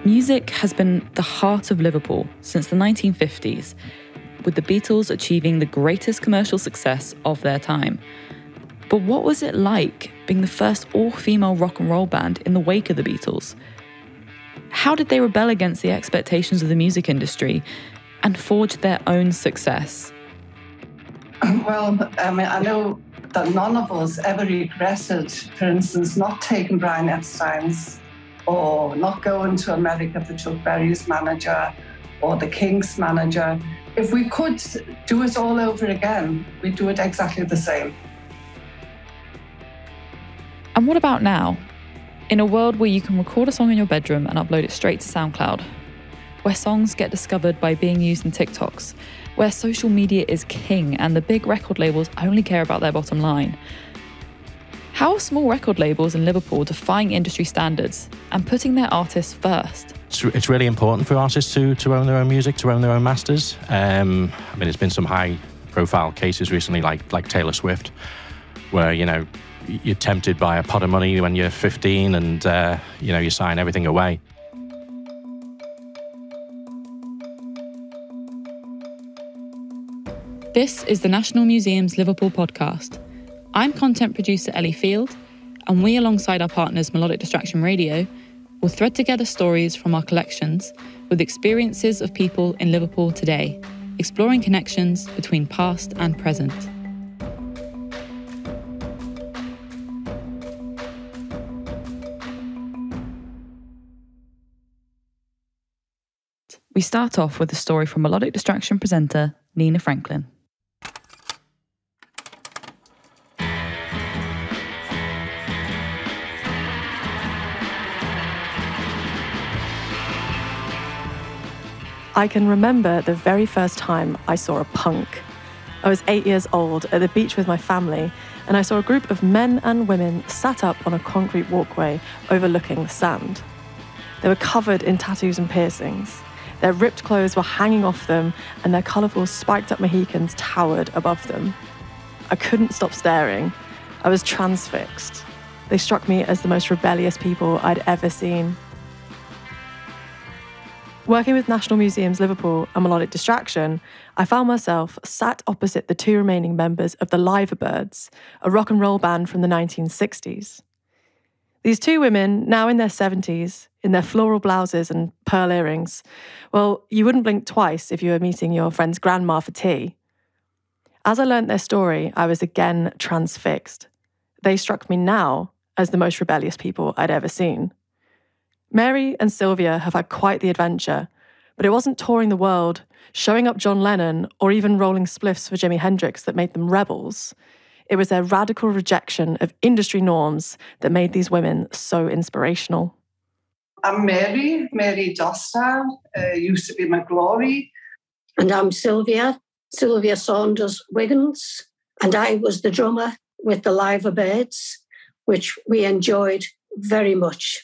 Music has been the heart of Liverpool since the 1950s, with the Beatles achieving the greatest commercial success of their time. But what was it like being the first all-female rock and roll band in the wake of the Beatles? How did they rebel against the expectations of the music industry and forge their own success? Well, I know that none of us ever regretted, for instance, not taking Brian Epstein's or not going to America for Chuck Berry's manager or the Kinks manager. If we could do it all over again, we'd do it exactly the same. And what about now? In a world where you can record a song in your bedroom and upload it straight to SoundCloud, where songs get discovered by being used in TikToks, where social media is king and the big record labels only care about their bottom line. How are small record labels in Liverpool defying industry standards and putting their artists first? It's really important for artists to own their own music, to own their own masters. There's been some high-profile cases recently, like Taylor Swift, where, you're tempted by a pot of money when you're 15 and, you sign everything away. This is the National Museums Liverpool Podcast. I'm content producer Ellie Field, and we, alongside our partners Melodic Distraction Radio, will thread together stories from our collections with experiences of people in Liverpool today, exploring connections between past and present. We start off with a story from Melodic Distraction presenter Nina Franklin. I can remember the very first time I saw a punk. I was 8 years old at the beach with my family, and I saw a group of men and women sat up on a concrete walkway overlooking the sand. They were covered in tattoos and piercings. Their ripped clothes were hanging off them, and their colourful spiked-up Mohicans towered above them. I couldn't stop staring. I was transfixed. They struck me as the most rebellious people I'd ever seen. Working with National Museums Liverpool and Melodic Distraction, I found myself sat opposite the two remaining members of the Liverbirds, a rock and roll band from the 1960s. These two women, now in their 70s, in their floral blouses and pearl earrings, well, you wouldn't blink twice if you were meeting your friend's grandma for tea. As I learnt their story, I was again transfixed. They struck me now as the most rebellious people I'd ever seen. Mary and Sylvia have had quite the adventure, but it wasn't touring the world, showing up John Lennon, or even rolling spliffs for Jimi Hendrix that made them rebels. It was their radical rejection of industry norms that made these women so inspirational. I'm Mary Dostal, used to be McGurk. And I'm Sylvia Saunders Wiggins, and I was the drummer with the Liverbirds, which we enjoyed very much.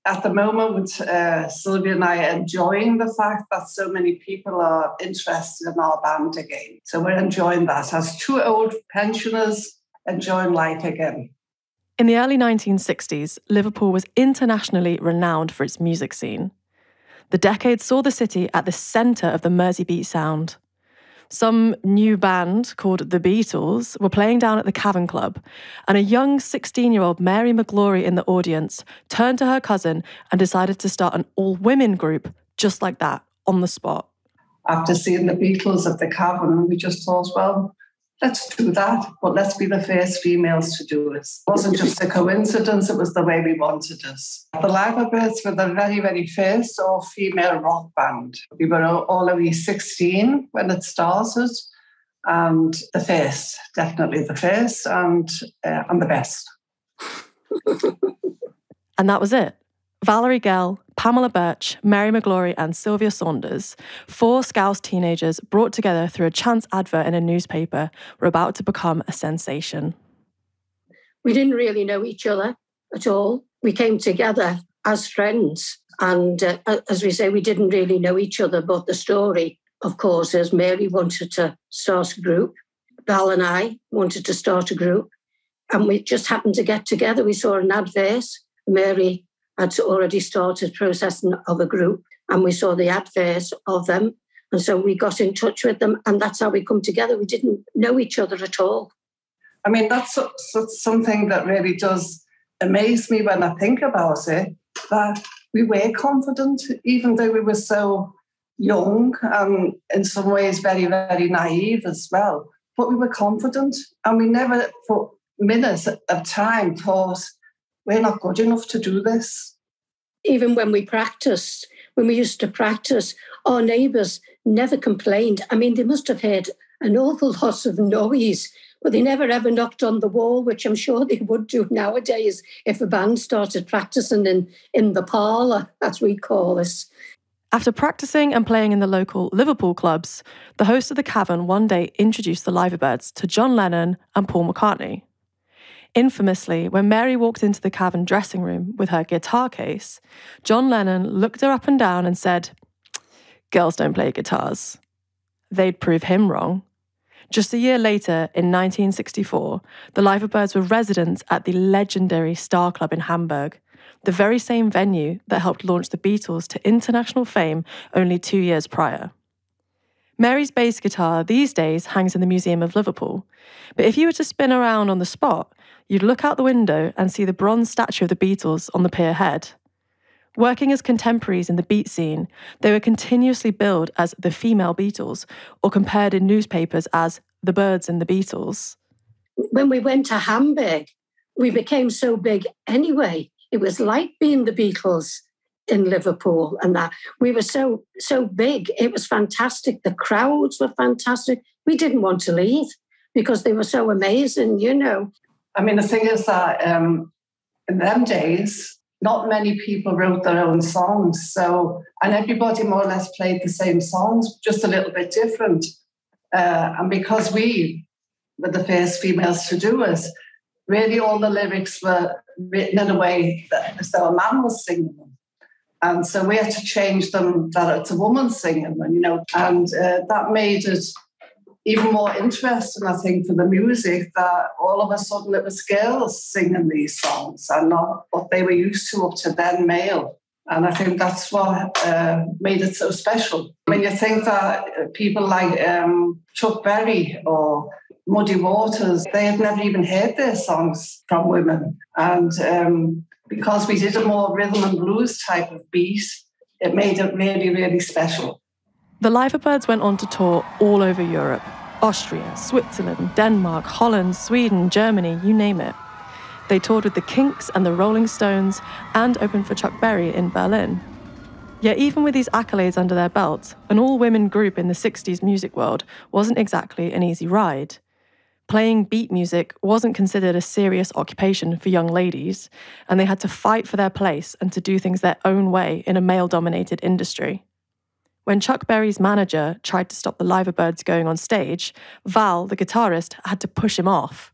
At the moment, Sylvia and I are enjoying the fact that so many people are interested in our band again. So we're enjoying that as two old pensioners enjoying life again. In the early 1960s, Liverpool was internationally renowned for its music scene. The decade saw the city at the centre of the Mersey beat sound. Some new band called The Beatles were playing down at the Cavern Club, and a young 16-year-old Mary McGurk in the audience turned to her cousin and decided to start an all-women group just like that, on the spot. After seeing the Beatles at the Cavern, we just thought, well, let's do that, but let's be the first females to do it. It wasn't just a coincidence, it was the way we wanted it. The Liverbirds were the very, very first all-female rock band. We were all only 16 when it started, and the first, definitely the first, and the best. And that was it. Valerie Gell, Pamela Birch, Mary McGurk and Sylvia Saunders, four Scouse teenagers brought together through a chance advert in a newspaper, were about to become a sensation. We didn't really know each other at all. We came together as friends. And as we say, we didn't really know each other. But the story, of course, is Mary wanted to start a group. Val and I wanted to start a group. And we just happened to get together. We saw an advert. Mary had already started processing of a group, and we saw the advert of them. And so we got in touch with them, and that's how we come together. We didn't know each other at all. I mean, that's something that really does amaze me when I think about it, that we were confident, even though we were so young and in some ways very, very naive as well. But we were confident, and we never for minutes of time thought, we're not good enough to do this. Even when we practiced, when we used to practice, our neighbours never complained. I mean, they must have heard an awful lot of noise, but they never ever knocked on the wall, which I'm sure they would do nowadays if a band started practicing in the parlour, as we call this. After practicing and playing in the local Liverpool clubs, the host of the Cavern one day introduced the Liverbirds to John Lennon and Paul McCartney. Infamously, when Mary walked into the Cavern dressing room with her guitar case, John Lennon looked her up and down and said, "Girls don't play guitars." They'd prove him wrong. Just a year later, in 1964, the Liverbirds were residents at the legendary Star Club in Hamburg, the very same venue that helped launch the Beatles to international fame only 2 years prior. Mary's bass guitar these days hangs in the Museum of Liverpool, but if you were to spin around on the spot, you'd look out the window and see the bronze statue of the Beatles on the pier head. Working as contemporaries in the beat scene, they were continuously billed as the female Beatles, or compared in newspapers as the Birds and the Beatles. When we went to Hamburg, we became so big anyway. It was like being the Beatles in Liverpool, and that we were so big. It was fantastic. The crowds were fantastic. We didn't want to leave because they were so amazing, you know. I mean, the thing is that in them days, not many people wrote their own songs. And everybody more or less played the same songs, just a little bit different. And because we were the first females to do it, really all the lyrics were written in a way that as though a man was singing them. And so we had to change them that it's a woman singing them, you know. And that made it even more interesting, I think, for the music, that all of a sudden it was girls singing these songs and not what they were used to up to then, male. And I think that's what made it so special. When you think that people like Chuck Berry or Muddy Waters, they had never even heard their songs from women. And because we did a more rhythm and blues type of beat, it made it really, really special. The Liverbirds went on to tour all over Europe: Austria, Switzerland, Denmark, Holland, Sweden, Germany, you name it. They toured with the Kinks and the Rolling Stones and opened for Chuck Berry in Berlin. Yet even with these accolades under their belt, an all-women group in the 60s music world wasn't exactly an easy ride. Playing beat music wasn't considered a serious occupation for young ladies, and they had to fight for their place and to do things their own way in a male-dominated industry. When Chuck Berry's manager tried to stop the Liverbirds going on stage, Val, the guitarist, had to push him off.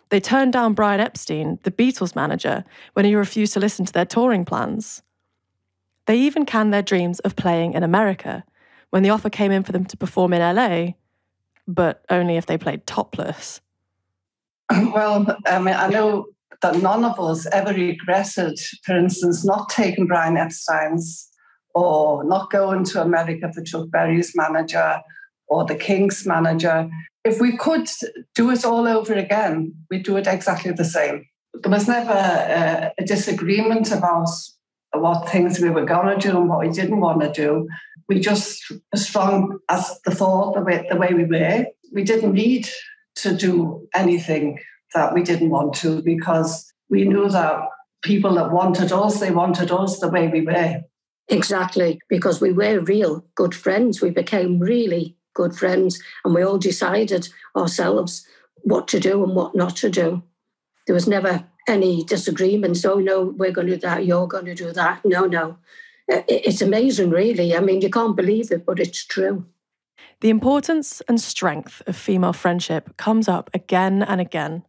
They turned down Brian Epstein, the Beatles manager, when he refused to listen to their touring plans. They even canned their dreams of playing in America when the offer came in for them to perform in LA, but only if they played topless. Well, I know that none of us ever regretted, for instance, not taking Brian Epstein's or not going to America for Chuck Berry's manager or the Kinks manager. If we could do it all over again, we'd do it exactly the same. There was never a disagreement about what things we were going to do and what we didn't want to do. We just were strong as the thought, the way we were. We didn't need to do anything that we didn't want to, because we knew that people that wanted us, they wanted us the way we were. Exactly, because we were real good friends. We became really good friends, and we all decided ourselves what to do and what not to do. There was never any disagreements. Oh, no, we're going to do that. You're going to do that. No. It's amazing, really. I mean, you can't believe it, but it's true. The importance and strength of female friendship comes up again and again.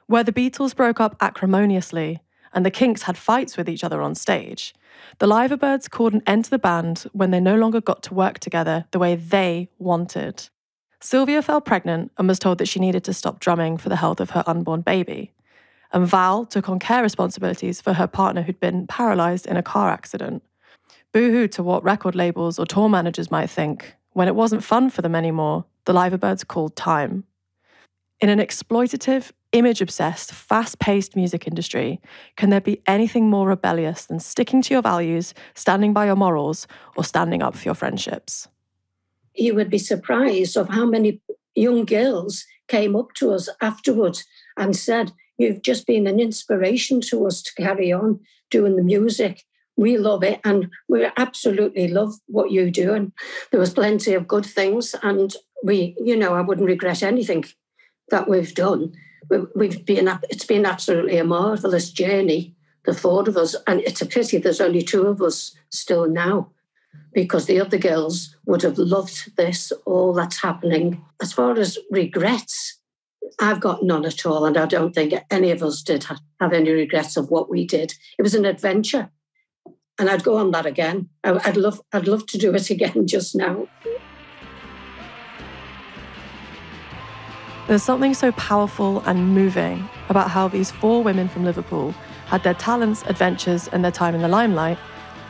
Where the Beatles broke up acrimoniously and the Kinks had fights with each other on stage, the Liverbirds called an end to the band when they no longer got to work together the way they wanted. Sylvia fell pregnant and was told that she needed to stop drumming for the health of her unborn baby. and Val took on care responsibilities for her partner who'd been paralysed in a car accident. Boo-hoo to what record labels or tour managers might think. When it wasn't fun for them anymore, the Liverbirds called time. In an exploitative, image-obsessed, fast-paced music industry, can there be anything more rebellious than sticking to your values, standing by your morals, or standing up for your friendships? You would be surprised of how many young girls came up to us afterwards and said, "You've just been an inspiration to us to carry on doing the music. We love it and we absolutely love what you're doing." There was plenty of good things and I wouldn't regret anything that we've done. It's been absolutely a marvellous journey, the four of us, and it's a pity there's only two of us still now, because the other girls would have loved this, all that's happening. As far as regrets, I've got none at all, and I don't think any of us did have any regrets of what we did. It was an adventure, and I'd go on that again. I'd love to do it again just now. There's something so powerful and moving about how these four women from Liverpool had their talents, adventures, and their time in the limelight,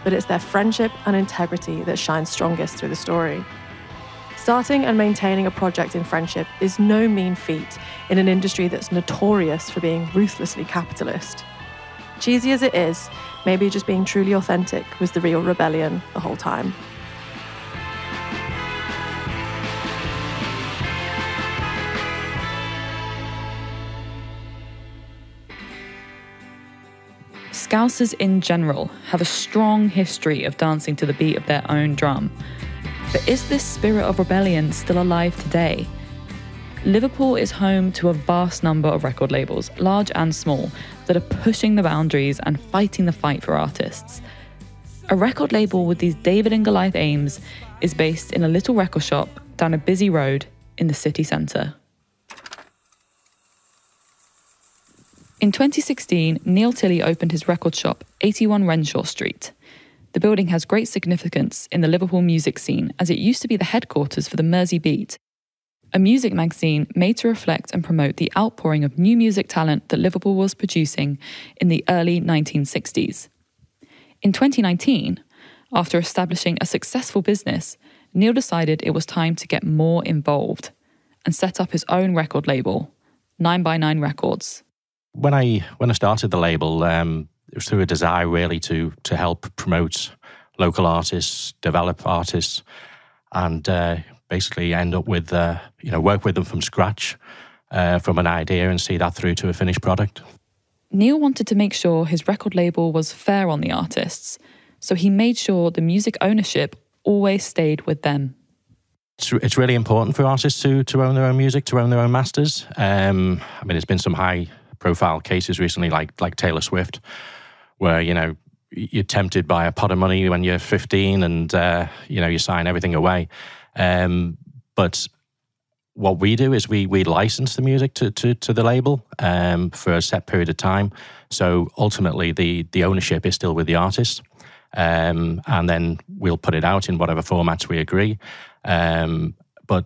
but it's their friendship and integrity that shines strongest through the story. Starting and maintaining a project in friendship is no mean feat in an industry that's notorious for being ruthlessly capitalist. Cheesy as it is, maybe just being truly authentic was the real rebellion the whole time. Scousers in general have a strong history of dancing to the beat of their own drum. But is this spirit of rebellion still alive today? Liverpool is home to a vast number of record labels, large and small, that are pushing the boundaries and fighting the fight for artists. A record label with these David and Goliath aims is based in a little record shop down a busy road in the city centre. In 2016, Neil Tilley opened his record shop, 81 Renshaw Street. The building has great significance in the Liverpool music scene, as it used to be the headquarters for the Mersey Beat, a music magazine made to reflect and promote the outpouring of new music talent that Liverpool was producing in the early 1960s. In 2019, after establishing a successful business, Neil decided it was time to get more involved and set up his own record label, 9x9 Records. When I started the label, it was through a desire really to help promote local artists, develop artists, and basically end up with work with them from scratch, from an idea, and see that through to a finished product. Neil wanted to make sure his record label was fair on the artists, so he made sure the music ownership always stayed with them. It's really important for artists to own their own music, to own their own masters. There's been some high-profile cases recently, like Taylor Swift, where you're tempted by a pot of money when you're 15, and you sign everything away. But what we do is we license the music to the label for a set period of time. So ultimately, the ownership is still with the artist, and then we'll put it out in whatever formats we agree. But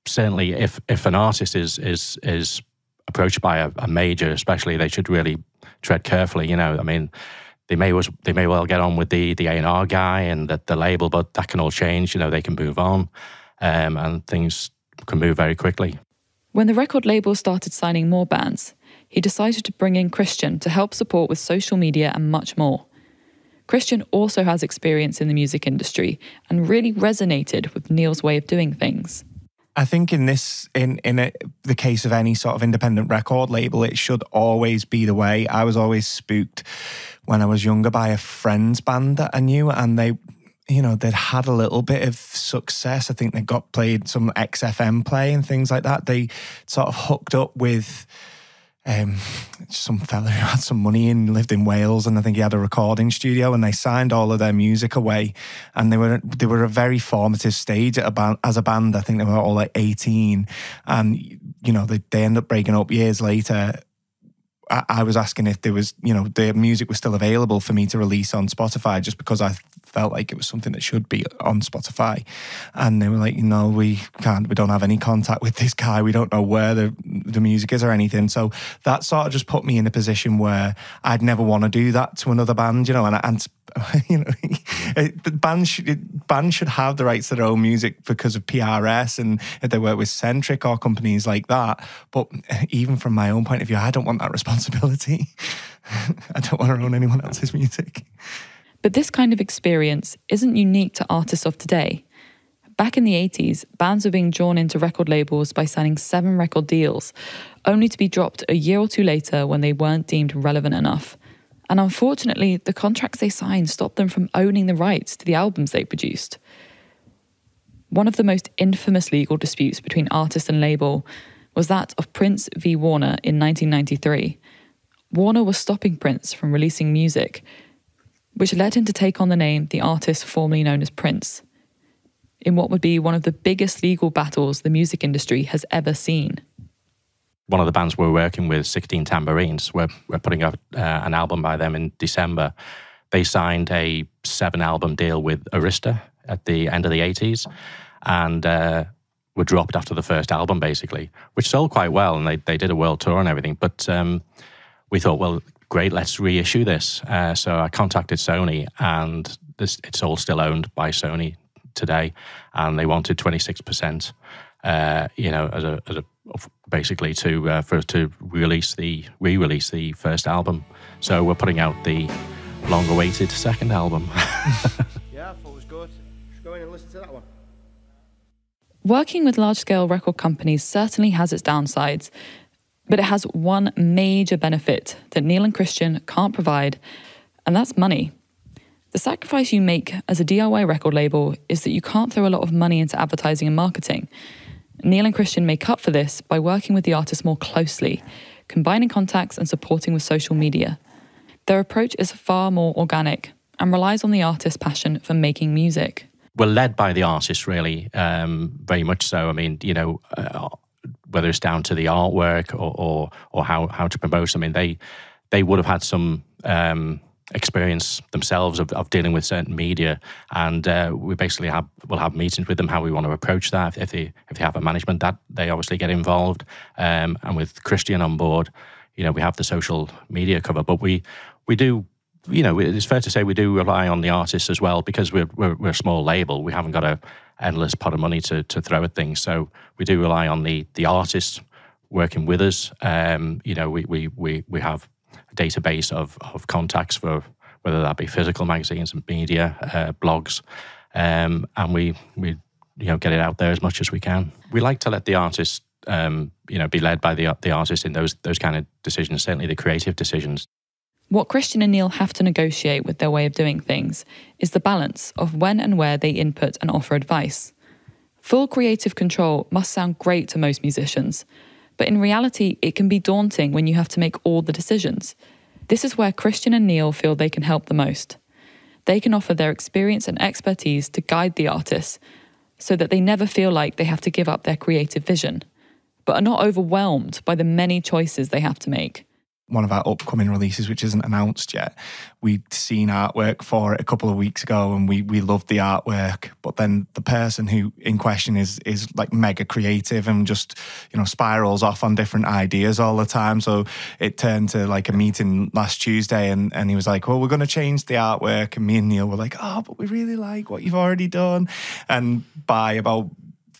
certainly, if an artist is approached by a major, especially, they should really tread carefully. They may well get on with the A&R guy and the label, but that can all change. They can move on, and things can move very quickly. When the record label started signing more bands, he decided to bring in Christian to help support with social media and much more. Christian also has experience in the music industry and really resonated with Neil's way of doing things. I think in the case of any sort of independent record label, it should always be the way. I was always spooked when I was younger by a friend's band that I knew, and they'd had a little bit of success. I think they got played some XFM play and things like that. They sort of hooked up with some fella who had some money and lived in Wales, and I think he had a recording studio, and they signed all of their music away, and they were a very formative stage as a band. I think they were all like 18, and they ended up breaking up years later. I was asking if there was, their music was still available for me to release on Spotify, just because I felt like it was something that should be on Spotify. And they were like, no, we don't have any contact with this guy. We don't know where the music is or anything. So that sort of just put me in a position where I'd never want to do that to another band, and you know, the bands should have the rights to their own music because of PRS, and if they work with Centric or companies like that. But even from my own point of view, I don't want that responsibility. I don't want to own anyone else's music. But this kind of experience isn't unique to artists of today. Back in the 80s, bands were being drawn into record labels by signing 7 record deals, only to be dropped a year or two later when they weren't deemed relevant enough. And unfortunately, the contracts they signed stopped them from owning the rights to the albums they produced. One of the most infamous legal disputes between artist and label was that of Prince v. Warner in 1993. Warner was stopping Prince from releasing music, which led him to take on the name the artist formerly known as Prince, in what would be one of the biggest legal battles the music industry has ever seen. One of the bands we're working with, 16 Tambourines, we're putting up an album by them in December. They signed a 7-album deal with Arista at the end of the 80s and were dropped after the first album, basically, which sold quite well, and they did a world tour and everything. But we thought, well, great, let's reissue this. So I contacted Sony, and it's all still owned by Sony today, and they wanted 26%, as a basically for us to re-release the first album. So we're putting out the long-awaited second album. Yeah, I thought it was good. Just go in and listen to that one. Working with large-scale record companies certainly has its downsides, but it has one major benefit that Neil and Christian can't provide, and that's money. The sacrifice you make as a DIY record label is that you can't throw a lot of money into advertising and marketing. Neil and Christian make up for this by working with the artist more closely, combining contacts and supporting with social media. Their approach is far more organic and relies on the artist's passion for making music. We're led by the artist, really, very much so. I mean, whether it's down to the artwork or how to promote them, I mean, they would have had some experience themselves of dealing with certain media, and we basically we'll have meetings with them how we want to approach that. If they have a management, that they obviously get involved, and with Christian on board, we have the social media cover. But we do, it's fair to say we do rely on the artists as well, because we're a small label. We haven't got a endless pot of money to throw at things, so we do rely on the artists working with us. We have a database of contacts for whether that be physical magazines and media, blogs, and we get it out there as much as we can. We like to let the artists be led by the artist in those kind of decisions, certainly the creative decisions. What Christian and Neil have to negotiate with their way of doing things is the balance of when and where they input and offer advice. Full creative control must sound great to most musicians, but in reality, it can be daunting when you have to make all the decisions. This is where Christian and Neil feel they can help the most. They can offer their experience and expertise to guide the artists so that they never feel like they have to give up their creative vision, but are not overwhelmed by the many choices they have to make. One of our upcoming releases, which isn't announced yet, we'd seen artwork for it a couple of weeks ago, and we loved the artwork. But then the person who in question is like mega creative and just spirals off on different ideas all the time. So it turned to like a meeting last Tuesday, and he was like, "Well, we're going to change the artwork," and me and Neil were like, "Oh, but we really like what you've already done." And by about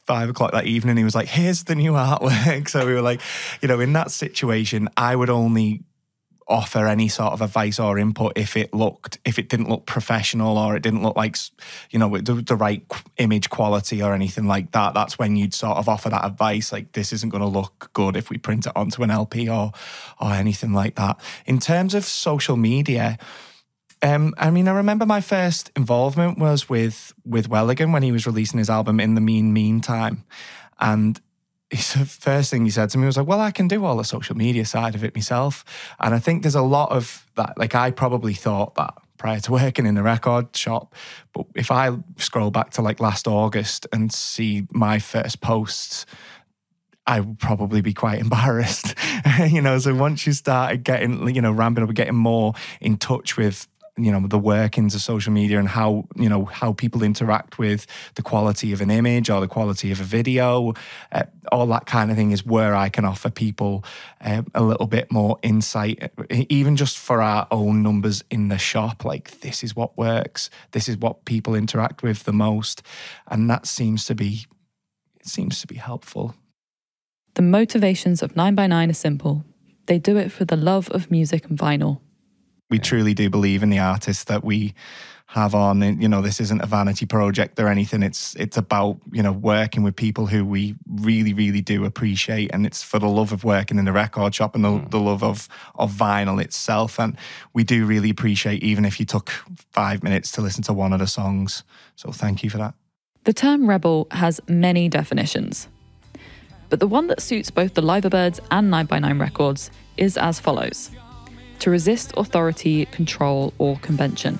5 o'clock that evening, he was like, "Here's the new artwork." So we were like, in that situation, I would only offer any sort of advice or input if it didn't look professional, or it didn't look like, the right image quality or anything like that. That's when you'd sort of offer that advice, like, this isn't going to look good if we print it onto an LP or anything like that. In terms of social media, I remember my first involvement was with Welligan when he was releasing his album In the Meantime. And the first thing he said to me was like, "Well, I can do all the social media side of it myself." And I think there's a lot of that. Like, I probably thought that prior to working in the record shop. But if I scroll back to like last August and see my first posts, I would probably be quite embarrassed. So once you started getting, ramping up and getting more in touch with the workings of social media and how people interact with the quality of an image or the quality of a video, all that kind of thing is where I can offer people a little bit more insight, even just for our own numbers in the shop. Like, this is what works, this is what people interact with the most, and that seems to be helpful. The motivations of 9x9 are simple. They do it for the love of music and vinyl. We truly do believe in the artists that we have on. This isn't a vanity project or anything. It's about, working with people who we really, really do appreciate. And it's for the love of working in the record shop and the love of vinyl itself. And we do really appreciate, even if you took 5 minutes to listen to one of the songs. So thank you for that. The term rebel has many definitions, but the one that suits both the Liverbirds and 9x9 Records is as follows: to resist authority, control, or convention.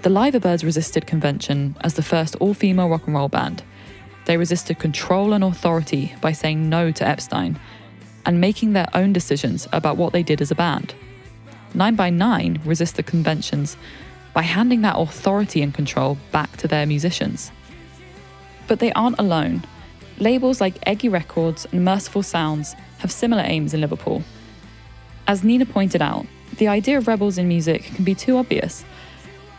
The Liverbirds resisted convention as the first all-female rock and roll band. They resisted control and authority by saying no to Epstein and making their own decisions about what they did as a band. 9x9 resisted conventions by handing that authority and control back to their musicians. But they aren't alone. Labels like Eggy Records and Merciful Sounds have similar aims in Liverpool. As Nina pointed out, the idea of rebels in music can be too obvious.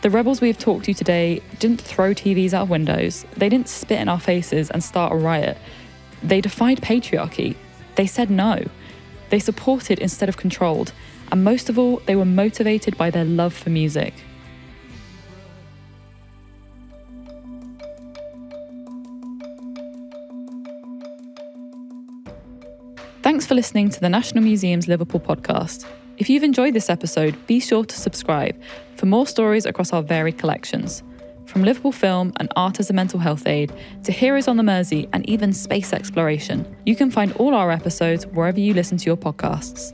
The rebels we've talked to today didn't throw TVs out of windows, they didn't spit in our faces and start a riot. They defied patriarchy. They said no. They supported instead of controlled. And most of all, they were motivated by their love for music. Thanks for listening to the National Museums Liverpool Podcast. If you've enjoyed this episode, be sure to subscribe for more stories across our varied collections. From Liverpool film and art as a mental health aid, to heroes on the Mersey and even space exploration. You can find all our episodes wherever you listen to your podcasts.